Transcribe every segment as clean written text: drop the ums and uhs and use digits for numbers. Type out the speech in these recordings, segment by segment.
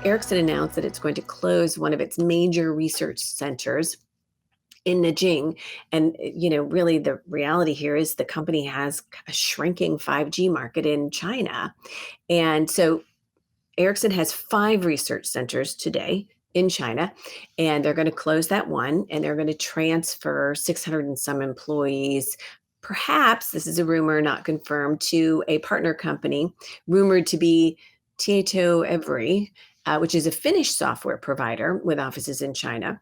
Ericsson announced that it's going to close one of its major research centers in Nanjing. And, really the reality here is the company has a shrinking 5G market in China. And so Ericsson has 5 research centers today in China, and they're going to close that one, and they're going to transfer 600 and some employees. Perhaps, this is a rumor, not confirmed, to a partner company rumored to be Tieto Evry, which is a Finnish software provider with offices in China.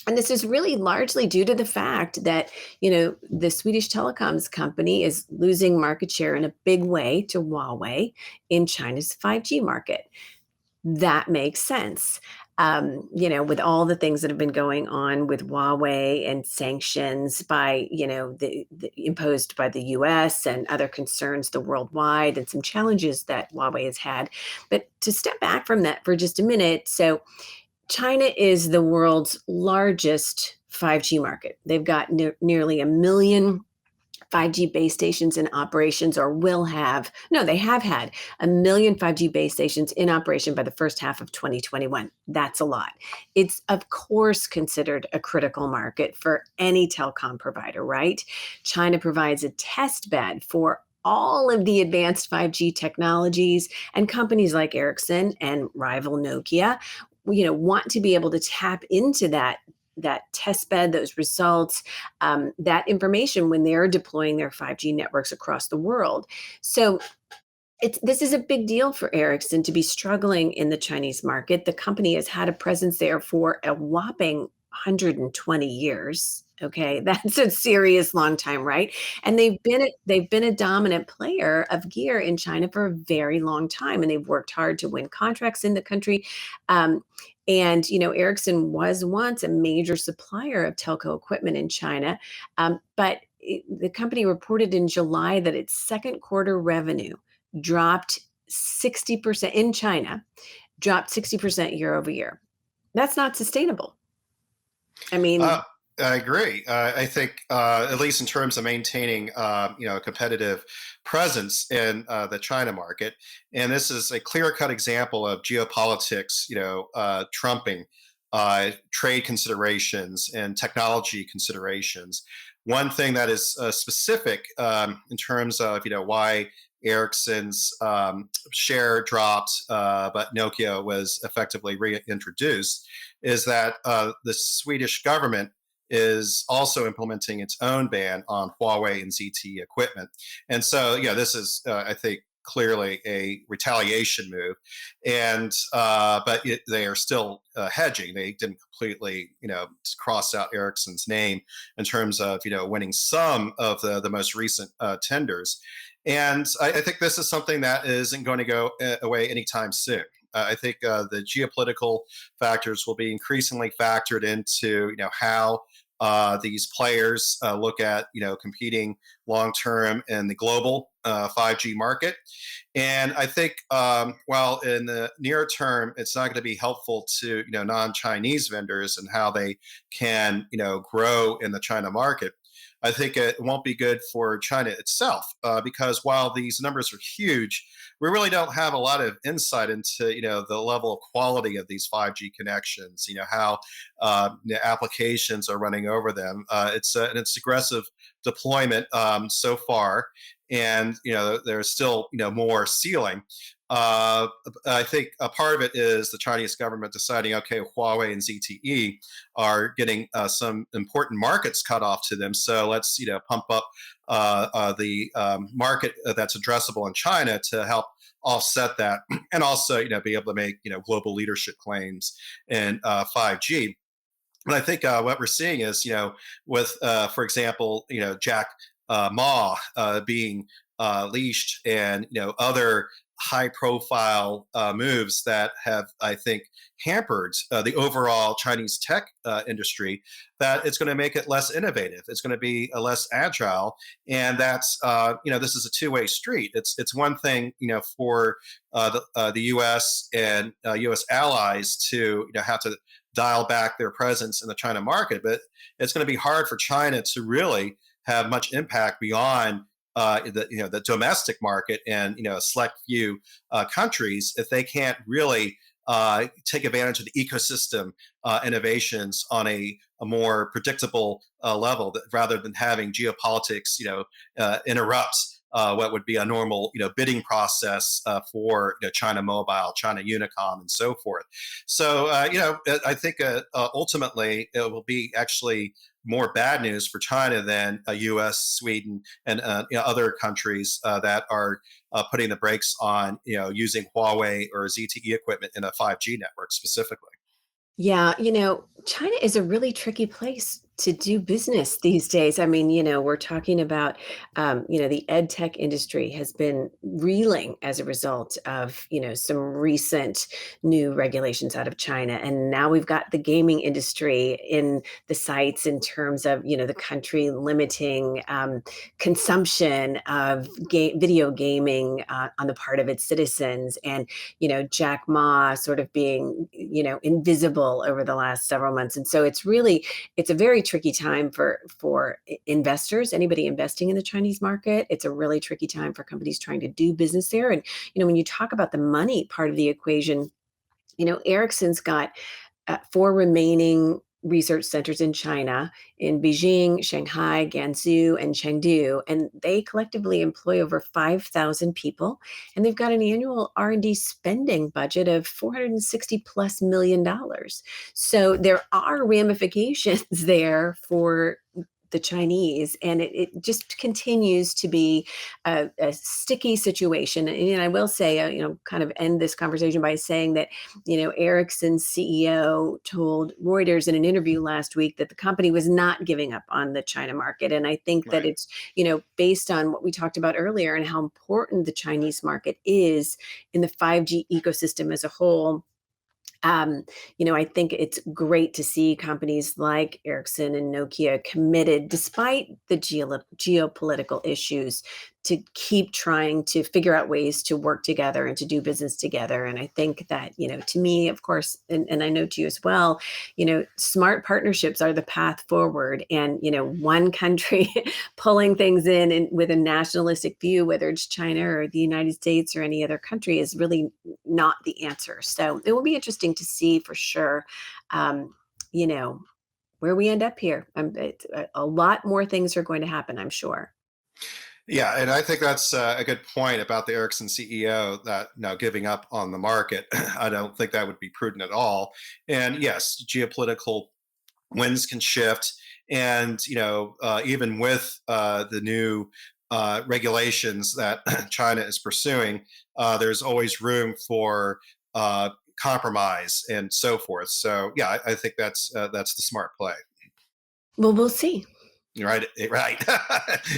And this is really largely due to the fact that, the Swedish telecoms company is losing market share in a big way to Huawei in China's 5G market. That makes sense. With all the things that have been going on with Huawei and sanctions by, the imposed by the US and other concerns the worldwide and some challenges that Huawei has had. But to step back from that for just a minute, so China is the world's largest 5G market. They've got nearly 1 million 5G base stations in operations, or will have. No, they have had 1 million 5G base stations in operation by the first half of 2021. That's a lot. It's, of course, considered a critical market for any telecom provider, right? China provides a test bed for all of the advanced 5G technologies, and companies like Ericsson and rival Nokia want to be able to tap into that test bed, those results, that information when they're deploying their 5G networks across the world. So this is a big deal for Ericsson to be struggling in the Chinese market. The company has had a presence there for a whopping 120 years. Okay, that's a serious long time, right? And they've been a dominant player of gear in China for a very long time, and they've worked hard to win contracts in the country. And Ericsson was once a major supplier of telco equipment in China, but the company reported in July that its second quarter revenue dropped 60% in China, dropped 60% year over year. That's not sustainable. I mean, I agree. I think, at least in terms of maintaining, a competitive presence in the China market, and this is a clear-cut example of geopolitics, trumping trade considerations and technology considerations. One thing that is specific in terms of, why Ericsson's share dropped, but Nokia was effectively reintroduced, is that the Swedish government is also implementing its own ban on Huawei and ZTE equipment. And so, this is, I think, clearly a retaliation move. And but they are still hedging. They didn't completely, cross out Ericsson's name in terms of, winning some of the most recent tenders. And I think this is something that isn't going to go away anytime soon. I think the geopolitical factors will be increasingly factored into, how these players look at, competing long term in the global 5G market. And I think while in the near term, it's not going to be helpful to, non-Chinese vendors and how they can, grow in the China market, I think it won't be good for China itself because while these numbers are huge, we really don't have a lot of insight into, the level of quality of these 5G connections, how the applications are running over them. It's aggressive deployment so far, and, there's still, more ceiling. I think a part of it is the Chinese government deciding, okay, Huawei and ZTE are getting some important markets cut off to them. So let's, pump up the market that's addressable in China to help offset that, and also, be able to make, global leadership claims in 5G. And I think what we're seeing is, with, for example, Jack Ma being leashed, and other high-profile moves that have, I think, hampered the overall Chinese tech industry, that it's going to make it less innovative. It's going to be less agile, and that's this is a two-way street. It's one thing for the U.S. and U.S. allies to have to dial back their presence in the China market, but it's going to be hard for China to really have much impact beyond the domestic market and a select few countries if they can't really take advantage of the ecosystem innovations on a more predictable level, that, rather than having geopolitics, interrupt what would be a normal, bidding process for China Mobile, China Unicom, and so forth. So, I think ultimately it will be actually more bad news for China than U.S., Sweden, and other countries that are putting the brakes on using Huawei or ZTE equipment in a 5G network specifically. Yeah, China is a really tricky place to do business these days. I mean, we're talking about, the ed tech industry has been reeling as a result of, some recent new regulations out of China. And now we've got the gaming industry in the sights in terms of, the country limiting consumption of video gaming on the part of its citizens. And Jack Ma sort of being, invisible over the last several months. And so it's a very tricky time for investors, anybody investing in the Chinese market. It's a really tricky time for companies trying to do business there. And, when you talk about the money part of the equation, Ericsson's got four remaining research centers in China, in Beijing, Shanghai, Gansu, and Chengdu, and they collectively employ over 5,000 people, and they've got an annual R&D spending budget of $460 plus million dollars. So there are ramifications there for the Chinese, and it just continues to be a sticky situation. And I will say, kind of end this conversation by saying that Ericsson's CEO told Reuters in an interview last week that the company was not giving up on the China market. And I think that Right. it's, based on what we talked about earlier and how important the Chinese market is in the 5G ecosystem as a whole. I think it's great to see companies like Ericsson and Nokia committed, despite the geopolitical issues, to keep trying to figure out ways to work together and to do business together. And I think that, to me, of course, and I know to you as well, smart partnerships are the path forward. And, one country pulling things in and with a nationalistic view, whether it's China or the United States or any other country, is really not the answer. So it will be interesting to see for sure, um, you know, where we end up here. A lot more things are going to happen, I'm sure. Yeah, and I think that's a good point about the Ericsson CEO, that now giving up on the market. I don't think that would be prudent at all. And yes, geopolitical winds can shift, and even with the new regulations that China is pursuing, there's always room for compromise and so forth. So yeah, I think that's the smart play. Well, we'll see. Right, right.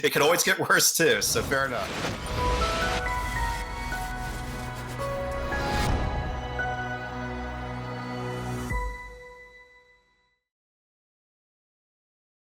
It can always get worse too. So fair enough.